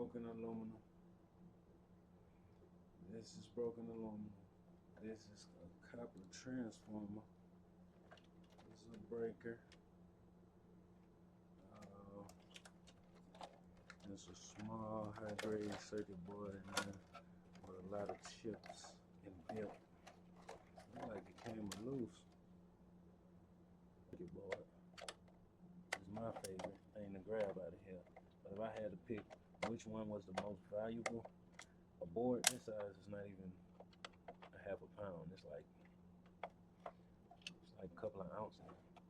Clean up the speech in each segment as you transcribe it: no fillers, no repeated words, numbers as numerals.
broken aluminum. This is broken aluminum. This is a copper transformer. This is a breaker. There's a small high-grade circuit board in there with a lot of chips inbuilt. Looks like it came loose. Circuit board is my favorite thing to grab out of here. But if I had to pick which one was the most valuable, a board this size is not even a half a pound. It's like a couple of ounces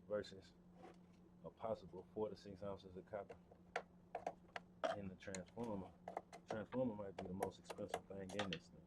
versus a possible 4 to 6 ounces of copper in the transformer. Transformer might be the most expensive thing in this thing.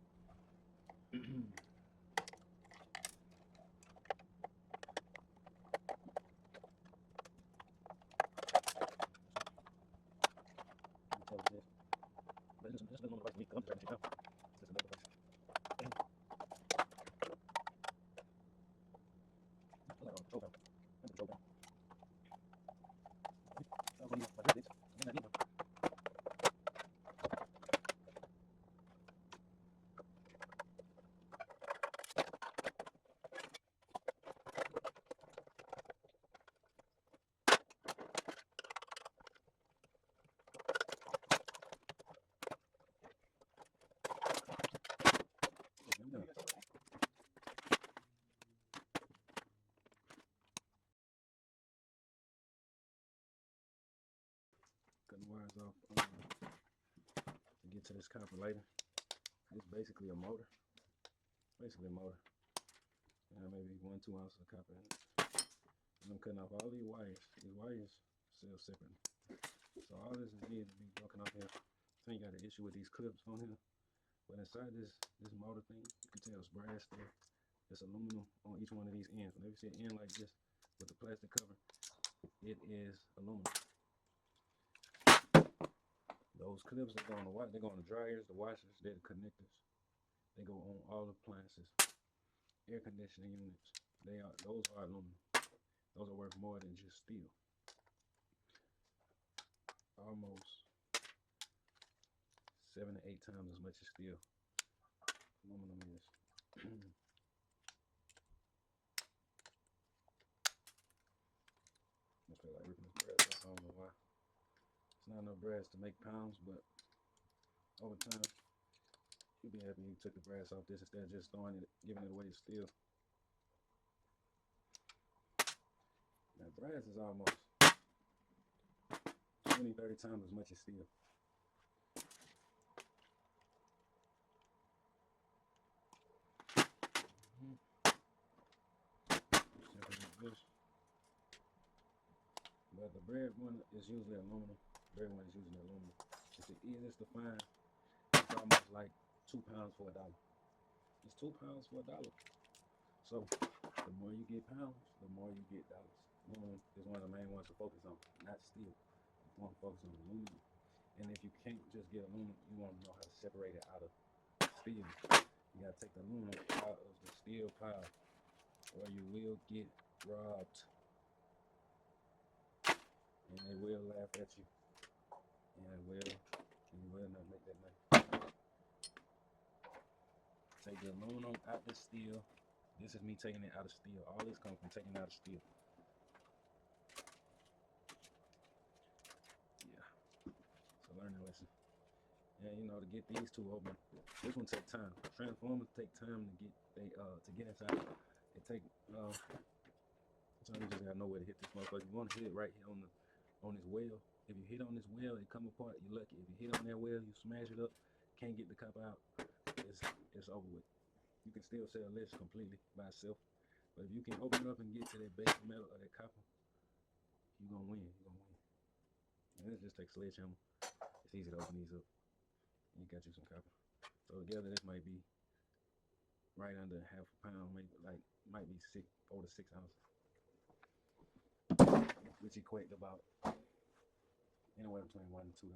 Cutting wires off to get to this copper later. It's basically a motor. Maybe 1-2 ounces of copper in it. And I'm cutting off all these wires. These wires still separate. So all this needs to be broken off here. So you got an issue with these clips on here. But inside this motor thing, you can tell it's brass there. It's aluminum on each one of these ends. Whenever you see an end like this with the plastic cover, it is aluminum. Those clips that go on they go on the dryers, the washers, they're the connectors. They go on all appliances, air conditioning units. Those are aluminum. Those are worth more than just steel. Almost 7 to 8 times as much as steel. Aluminum is. I feel like ripping this brass off. I don't know why. It's not enough brass to make pounds, but over time, you'll be happy you took the brass off this instead of just giving it away as steel. Now, brass is almost 20, 30 times as much as steel. But the bread one is usually aluminum. Bread one is usually aluminum. It's the easiest to find. It's almost like 2 pounds for $1. It's 2 pounds for $1. So the more you get pounds, the more you get dollars. Aluminum is one of the main ones to focus on, not steel. You want to focus on aluminum. And if you can't just get aluminum, you want to know how to separate it out of steel. You got to take the aluminum out of the steel pile, or you will get robbed. And they will laugh at you. And you will not make that money. Take the aluminum out the steel. This is me taking it out of steel. All this comes from taking it out of steel. Yeah. So learn that lesson. And to get these two open, this one take time. Transformers take time to get inside. It take sometimes you just gotta know where to hit this motherfucker. You want to hit it right here on this well. If you hit on this well, it come apart, you're lucky. If you hit on that well, you smash it up, can't get the copper out, it's over with. You can still sell this completely by itself, but if you can open it up and get to that base metal or that copper, you're gonna win. And this just takes a sledgehammer. It's easy to open these up. And you got you some copper. So together, this might be right under half a pound, maybe might be 4 to 6 ounces, which equate to about anywhere between $1 and $2.